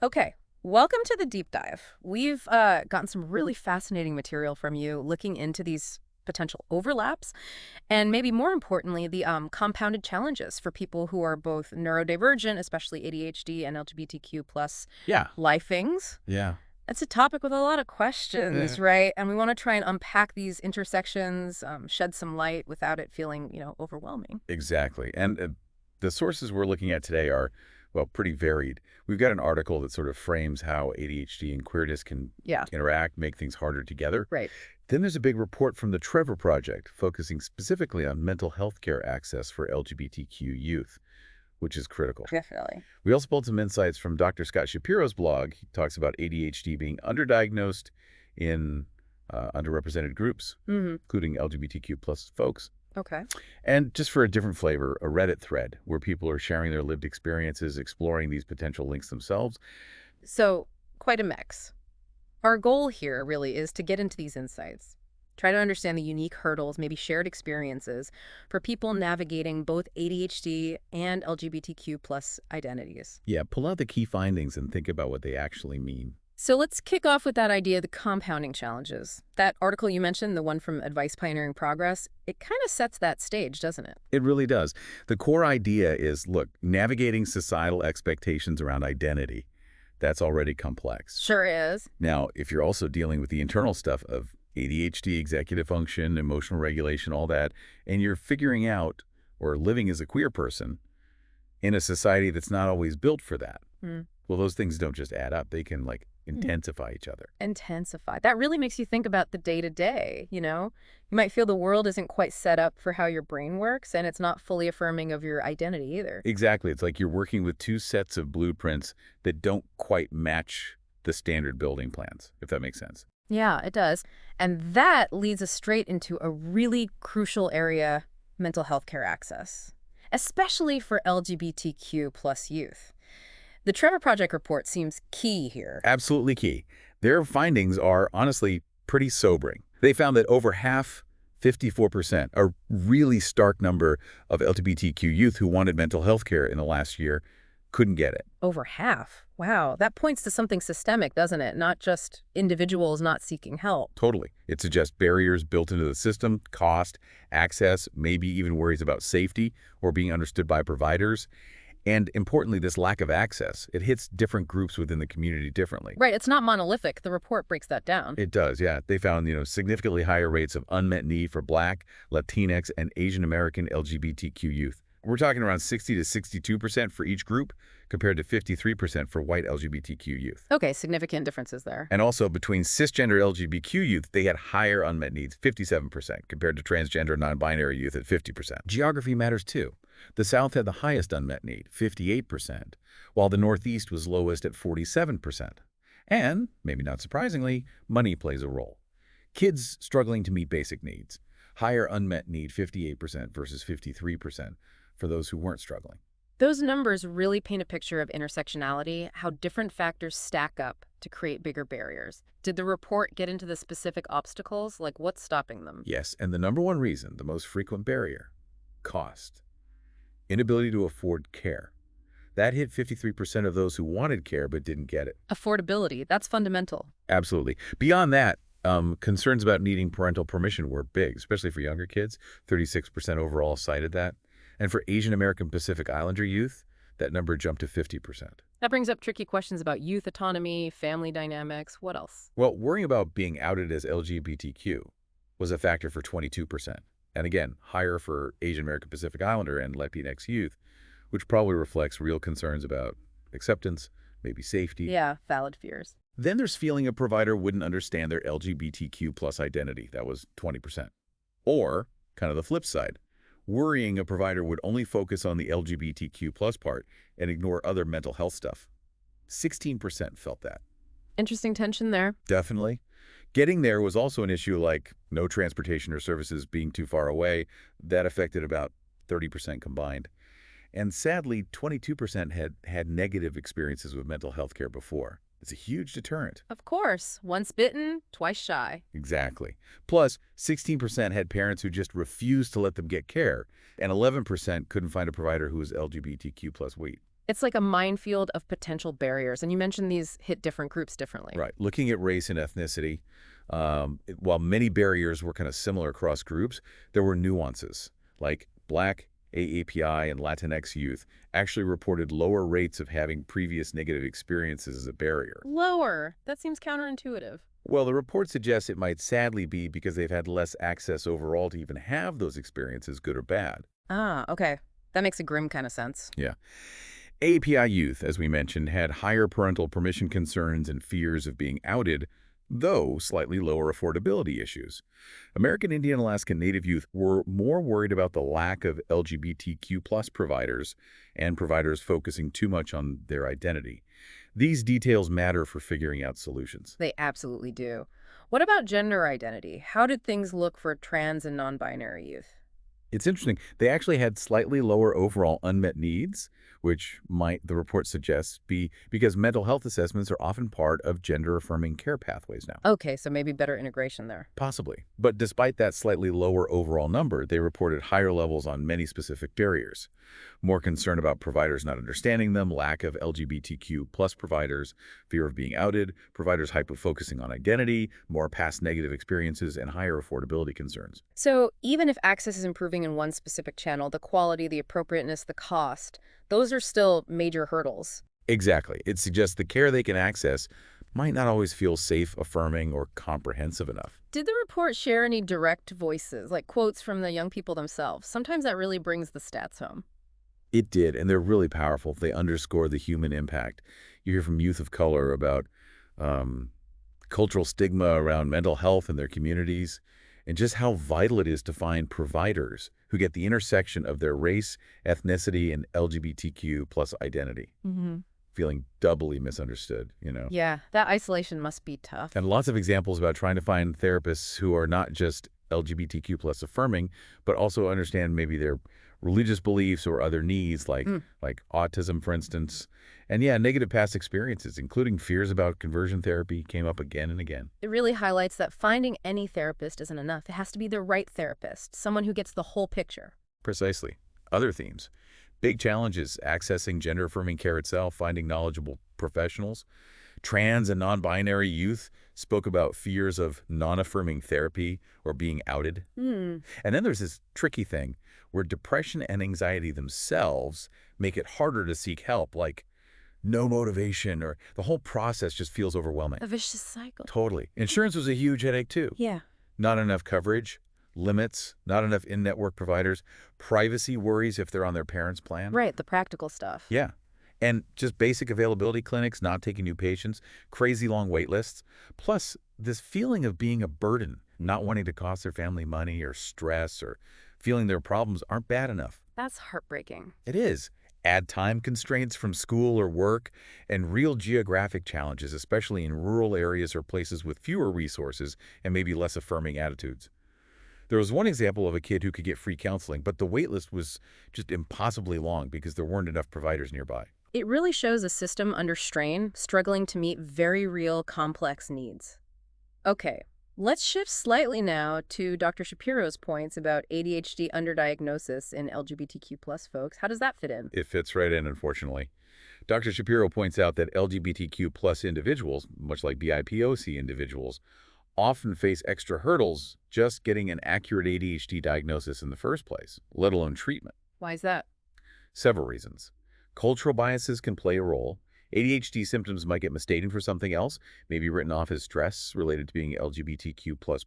Okay, welcome to the deep dive. We've gotten some really fascinating material from you looking into these potential overlaps and maybe more importantly, the compounded challenges for people who are both neurodivergent, especially ADHD and LGBTQ plus Yeah. lifings. Yeah. That's a topic with a lot of questions, Eh, right? And we want to try and unpack these intersections, shed some light without it feeling, overwhelming. exactly. And the sources we're looking at today are, well, pretty varied. We've got an article that sort of frames how ADHD and queerness can Yeah, interact, make things harder together. right. Then there's a big report from the Trevor Project focusing specifically on mental health care access for LGBTQ youth, which is critical. Definitely. We also pulled some insights from Dr. Scott Shapiro's blog. He talks about ADHD being underdiagnosed in underrepresented groups, Mm-hmm. including LGBTQ plus folks. Okay. And just for a different flavor, a Reddit thread where people are sharing their lived experiences, exploring these potential links themselves. So, quite a mix. Our goal here really is to get into these insights, try to understand the unique hurdles, maybe shared experiences for people navigating both ADHD and LGBTQ plus identities. Yeah, pull out the key findings and think about what they actually mean. So let's kick off with that idea of the compounding challenges. That article you mentioned, the one from Advice Pioneering Progress, it kind of sets that stage, doesn't it? It really does. The core idea is, look, navigating societal expectations around identity, that's already complex. Sure is. Now, if you're also dealing with the internal stuff of ADHD, executive function, emotional regulation, all that, and you're figuring out or living as a queer person in a society that's not always built for that, Hmm. well, those things don't just add up. They can, like, Mhm. intensify each other. Intensify. That really makes you think about the day to day, you know? You might feel the world isn't quite set up for how your brain works, and it's not fully affirming of your identity either. Exactly. It's like you're working with two sets of blueprints that don't quite match the standard building plans, if that makes sense. Yeah, it does. And that leads us straight into a really crucial area, mental health care access, especially for LGBTQ plus youth. The Trevor Project report seems key here. Absolutely key. Their findings are honestly pretty sobering. They found that over half, 54%, a really stark number of LGBTQ youth who wanted mental health care in the last year couldn't get it. Over half. Wow, that points to something systemic, doesn't it? Not just individuals not seeking help. Totally. It suggests barriers built into the system, cost, access, maybe even worries about safety or being understood by providers. And importantly, this lack of access, it hits different groups within the community differently. Right, it's not monolithic. The report breaks that down. It does, yeah. They found, significantly higher rates of unmet need for Black, Latinx, and Asian American LGBTQ youth. We're talking around 60 to 62% for each group, compared to 53% for white LGBTQ youth. Okay, significant differences there. And also between cisgender LGBTQ youth, they had higher unmet needs, 57%, compared to transgender non-binary youth at 50%. Geography matters too. The South had the highest unmet need, 58%, while the Northeast was lowest at 47%. And, maybe not surprisingly, money plays a role. Kids struggling to meet basic needs. Higher unmet need, 58% versus 53% for those who weren't struggling. Those numbers really paint a picture of intersectionality, how different factors stack up to create bigger barriers. Did the report get into the specific obstacles? Like, what's stopping them? Yes, and the number one reason, the most frequent barrier, cost. Inability to afford care. That hit 53% of those who wanted care but didn't get it. Affordability, that's fundamental. Absolutely. Beyond that, concerns about needing parental permission were big, especially for younger kids. 36% overall cited that. And for Asian American Pacific Islander youth, that number jumped to 50%. That brings up tricky questions about youth autonomy, family dynamics. What else? Well, worrying about being outed as LGBTQ was a factor for 22%. And again, higher for Asian American Pacific Islander and Latinx youth, which probably reflects real concerns about acceptance, maybe safety. Yeah, valid fears. Then there's feeling a provider wouldn't understand their LGBTQ plus identity. That was 20%. Or, kind of the flip side, worrying a provider would only focus on the LGBTQ plus part and ignore other mental health stuff. 16% felt that. Interesting tension there. Definitely. Getting there was also an issue like no transportation or services being too far away. That affected about 30% combined. And sadly, 22% had negative experiences with mental health care before. It's a huge deterrent. Of course. Once bitten, twice shy. Exactly. Plus, 16% had parents who just refused to let them get care, and 11% couldn't find a provider who was LGBTQ plus wheat. It's like a minefield of potential barriers, and you mentioned these hit different groups differently. Right. Looking at race and ethnicity, while many barriers were kind of similar across groups, there were nuances, like Black, AAPI, and Latinx youth actually reported lower rates of having previous negative experiences as a barrier. Lower. That seems counterintuitive. Well, the report suggests it might sadly be because they've had less access overall to even have those experiences, good or bad. Ah, okay. That makes a grim kind of sense. Yeah. API youth, as we mentioned, had higher parental permission concerns and fears of being outed, though slightly lower affordability issues. American Indian and Alaska Native youth were more worried about the lack of LGBTQ plus providers and providers focusing too much on their identity. These details matter for figuring out solutions. They absolutely do. What about gender identity? How did things look for trans and non-binary youth? It's interesting. They actually had slightly lower overall unmet needs, which might, the report suggests, be because mental health assessments are often part of gender-affirming care pathways now. Okay, so maybe better integration there. Possibly. But despite that slightly lower overall number, they reported higher levels on many specific barriers. More concern about providers not understanding them, lack of LGBTQ plus providers, fear of being outed, providers hyper-focusing on identity, more past negative experiences, and higher affordability concerns. So even if access is improving in one specific channel, the quality, the appropriateness, the cost, those are still major hurdles. Exactly. It suggests the care they can access might not always feel safe, affirming, or comprehensive enough. Did the report share any direct voices, like quotes from the young people themselves? Sometimes that really brings the stats home. It did, and they're really powerful. They underscore the human impact. You hear from youth of color about um, cultural stigma around mental health in their communities, and just how vital it is to find providers who get the intersection of their race, ethnicity, and LGBTQ plus identity, feeling doubly misunderstood. Yeah, that isolation must be tough. And lots of examples about trying to find therapists who are not just LGBTQ plus affirming, but also understand maybe their religious beliefs or other needs like autism, for instance. And yeah, negative past experiences, including fears about conversion therapy, came up again and again. It really highlights that finding any therapist isn't enough. It has to be the right therapist, someone who gets the whole picture. Precisely. Other themes. Big challenges, accessing gender-affirming care itself, finding knowledgeable professionals. Trans and non-binary youth spoke about fears of non-affirming therapy or being outed. Hmm. And then there's this tricky thing where depression and anxiety themselves make it harder to seek help, like no motivation, or the whole process just feels overwhelming. A vicious cycle. Totally. Insurance was a huge headache too. Yeah. Not enough coverage, limits, not enough in-network providers, privacy worries if they're on their parents' plan. Right, the practical stuff. Yeah. And just basic availability clinics, not taking new patients, crazy long wait lists, plus this feeling of being a burden, not wanting to cost their family money or stress or feeling their problems aren't bad enough. That's heartbreaking. It is. Add time constraints from school or work and real geographic challenges, especially in rural areas or places with fewer resources and maybe less affirming attitudes. There was one example of a kid who could get free counseling, but the wait list was just impossibly long because there weren't enough providers nearby. It really shows a system under strain, struggling to meet very real, complex needs. Okay, let's shift slightly now to Dr. Shapiro's points about ADHD underdiagnosis in LGBTQ plus folks. How does that fit in? It fits right in, unfortunately. Dr. Shapiro points out that LGBTQ plus individuals, much like BIPOC individuals, often face extra hurdles just getting an accurate ADHD diagnosis in the first place, let alone treatment. Why is that? Several reasons. Cultural biases can play a role. ADHD symptoms might get mistaken for something else, maybe written off as stress related to being LGBTQ plus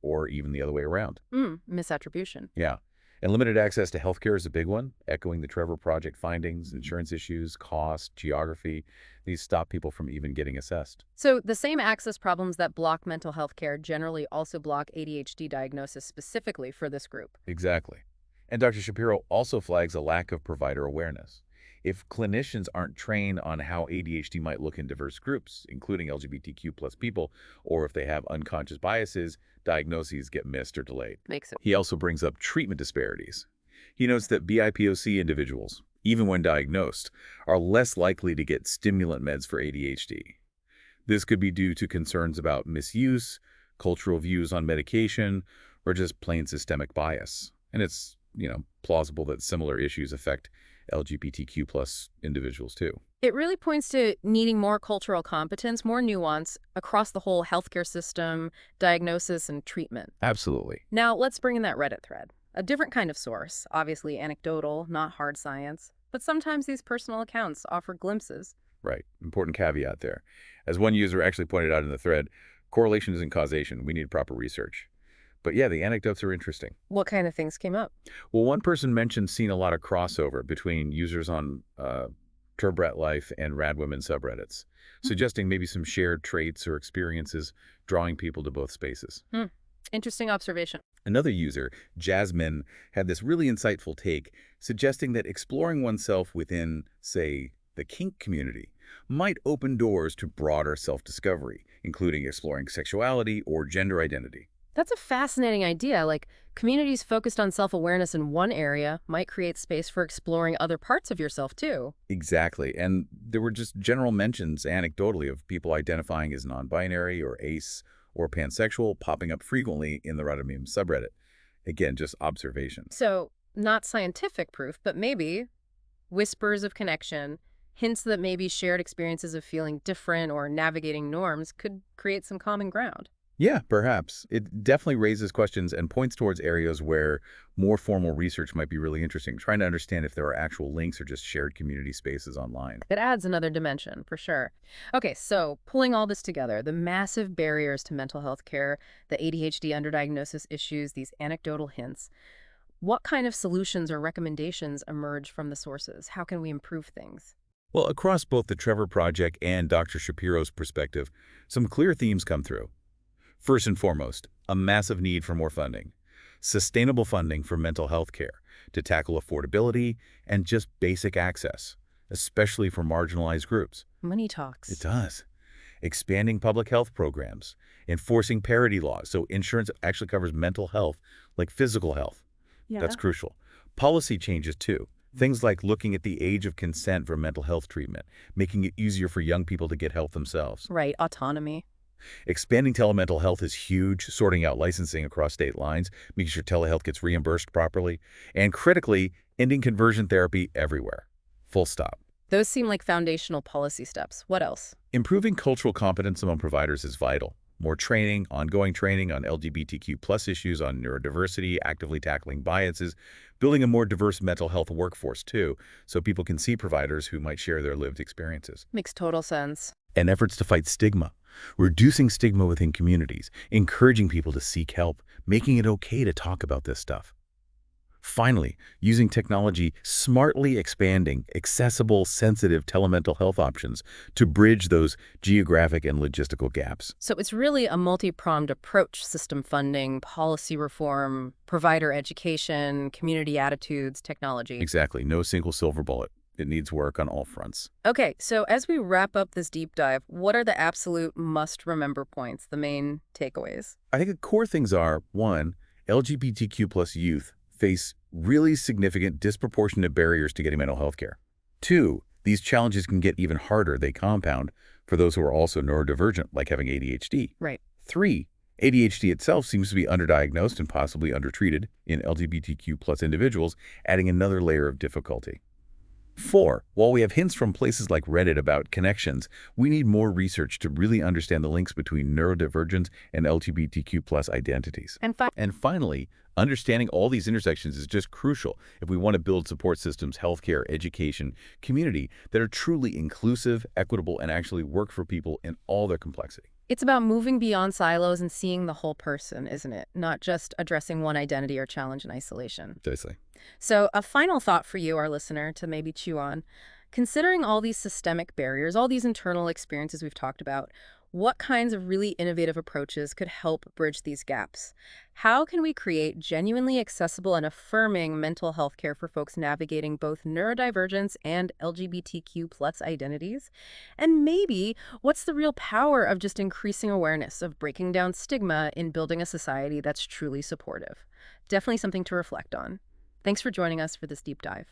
or even the other way around. Misattribution. Yeah. And limited access to healthcare is a big one, echoing the Trevor Project findings, insurance issues, cost, geography. These stop people from even getting assessed. So the same access problems that block mental health care generally also block ADHD diagnosis specifically for this group. Exactly. And Dr. Shapiro also flags a lack of provider awareness. If clinicians aren't trained on how ADHD might look in diverse groups, including LGBTQ plus people, or if they have unconscious biases, diagnoses get missed or delayed. Makes sense. He also brings up treatment disparities. He notes that BIPOC individuals, even when diagnosed, are less likely to get stimulant meds for ADHD. This could be due to concerns about misuse, cultural views on medication, or just plain systemic bias. And it's, plausible that similar issues affect LGBTQ plus individuals too. It really points to needing more cultural competence, more nuance across the whole healthcare system, diagnosis, and treatment. Absolutely. Now, let's bring in that Reddit thread. A different kind of source, obviously anecdotal, not hard science, but sometimes these personal accounts offer glimpses. Right. Important caveat there. As one user actually pointed out in the thread, correlation isn't causation. We need proper research. But yeah, the anecdotes are interesting. What kind of things came up? Well, one person mentioned seeing a lot of crossover between users on Turbret Life and Rad Women subreddits, suggesting maybe some shared traits or experiences drawing people to both spaces. Hmm. Interesting observation. Another user, Jasmine, had this really insightful take, suggesting that exploring oneself within, say, the kink community might open doors to broader self-discovery, including exploring sexuality or gender identity. That's a fascinating idea. Like, communities focused on self-awareness in one area might create space for exploring other parts of yourself, too. Exactly. And there were just general mentions anecdotally of people identifying as non-binary or ace or pansexual popping up frequently in the Radameme subreddit. Again, just observations. So, not scientific proof, but maybe whispers of connection, hints that maybe shared experiences of feeling different or navigating norms could create some common ground. Yeah, perhaps. It definitely raises questions and points towards areas where more formal research might be really interesting, trying to understand if there are actual links or just shared community spaces online. It adds another dimension, for sure. Okay, so pulling all this together, the massive barriers to mental health care, the ADHD underdiagnosis issues, these anecdotal hints, what kind of solutions or recommendations emerge from the sources? How can we improve things? Well, across both the Trevor Project and Dr. Shapiro's perspective, some clear themes come through. First and foremost, a massive need for more funding. Sustainable funding for mental health care to tackle affordability and just basic access, especially for marginalized groups. Money talks. It does. Expanding public health programs, enforcing parity laws so insurance actually covers mental health like physical health. Yeah. That's crucial. Policy changes too. Things like looking at the age of consent for mental health treatment, making it easier for young people to get help themselves. Right, autonomy. Expanding telemental health is huge, sorting out licensing across state lines, making sure telehealth gets reimbursed properly, and critically, ending conversion therapy everywhere. Full stop. Those seem like foundational policy steps. What else? Improving cultural competence among providers is vital. More training, ongoing training on LGBTQ plus issues, on neurodiversity, actively tackling biases, building a more diverse mental health workforce too, so people can see providers who might share their lived experiences. Makes total sense. And efforts to fight stigma, reducing stigma within communities, encouraging people to seek help, making it okay to talk about this stuff. Finally, using technology, smartly expanding accessible, sensitive telemental health options to bridge those geographic and logistical gaps. So it's really a multi-pronged approach: system funding, policy reform, provider education, community attitudes, technology. Exactly. No single silver bullet. It needs work on all fronts. Okay, so as we wrap up this deep dive, what are the absolute must-remember points, the main takeaways? I think the core things are, 1, LGBTQ plus youth face really significant disproportionate barriers to getting mental health care. 2, these challenges can get even harder. They compound for those who are also neurodivergent, like having ADHD. Right. 3, ADHD itself seems to be underdiagnosed and possibly undertreated in LGBTQ plus individuals, adding another layer of difficulty. 4, while we have hints from places like Reddit about connections, we need more research to really understand the links between neurodivergence and LGBTQ plus identities. And finally, understanding all these intersections is just crucial if we want to build support systems, healthcare, education, community that are truly inclusive, equitable, and actually work for people in all their complexity. It's about moving beyond silos and seeing the whole person, isn't it? Not just addressing one identity or challenge in isolation. Precisely. So a final thought for you, our listener, to maybe chew on. Considering all these systemic barriers, all these internal experiences we've talked about, what kinds of really innovative approaches could help bridge these gaps? How can we create genuinely accessible and affirming mental health care for folks navigating both neurodivergence and LGBTQ plus identities? And maybe what's the real power of just increasing awareness, of breaking down stigma in building a society that's truly supportive? Definitely something to reflect on. Thanks for joining us for this deep dive.